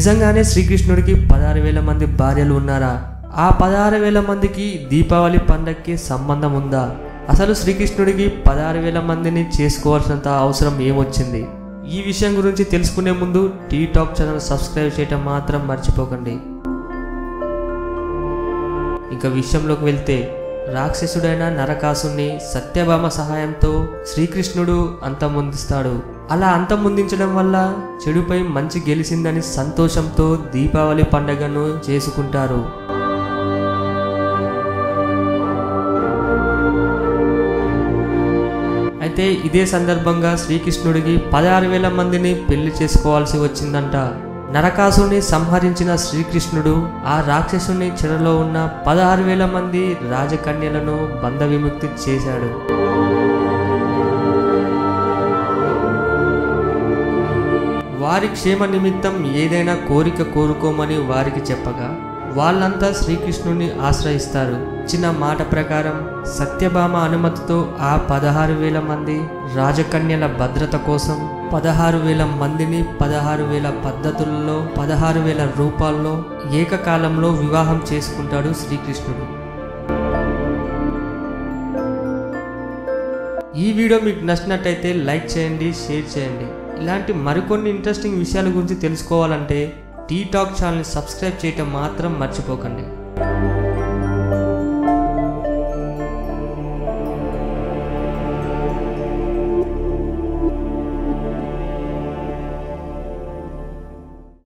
నిజంగానే శ్రీకృష్ణుడికి 16,000 మంది భార్యలు ఉన్నారా? ఆ 16,000 మందికి దీపావళి పండగకి సంబంధం ఉందా? అసలు శ్రీకృష్ణుడికి 16,000 మందిని చేసుకోవాల్సినంత అవసరం ఏమొచ్చింది? ఈ విషయం గురించి తెలుసుకునే ముందు టీ టాక్ ఛానల్ సబ్స్క్రైబ్ చేయటం మాత్రం మర్చిపోకండి. ఇక విషయంలోకి వెళ్తే, రాక్షసుడైన నరకాసుని సత్యభామ సహాయంతో శ్రీకృష్ణుడు అంతమొందిస్తాడు. అలా అంతమొందించడం వల్ల చెడుపై మంచి గెలిచిందని సంతోషంతో దీపావళి పండుగను చేసుకుంటారు. అయితే ఇదే సందర్భంగా శ్రీకృష్ణుడికి 16,000 మందిని పెళ్లి చేసుకోవాల్సి వచ్చిందంట. నరకాసుని సంహరించిన శ్రీకృష్ణుడు ఆ రాక్షసుని చెరలో ఉన్న 16,000 మంది రాజకన్యలను బంధ విముక్తి చేశాడు. వారి క్షేమ నిమిత్తం ఏదైనా కోరిక కోరుకోమని వారికి చెప్పగా వాళ్ళంతా శ్రీకృష్ణుని ఆశ్రయిస్తారు. ఇచ్చిన మాట ప్రకారం సత్యభామ అనుమతితో ఆ 16,000 మంది రాజకన్యల భద్రత కోసం 16,000 మందిని 16,000 పద్ధతుల్లో 16,000 రూపాల్లో ఏకకాలంలో వివాహం చేసుకుంటాడు శ్రీకృష్ణుడు. ఈ వీడియో మీకు నచ్చినట్టయితే లైక్ చేయండి, షేర్ చేయండి. ఇలాంటి మరికొన్ని ఇంట్రెస్టింగ్ విషయాల గురించి తెలుసుకోవాలంటే టీ టాక్ ఛానల్ని సబ్స్క్రైబ్ చేయటం మాత్రం మర్చిపోకండి.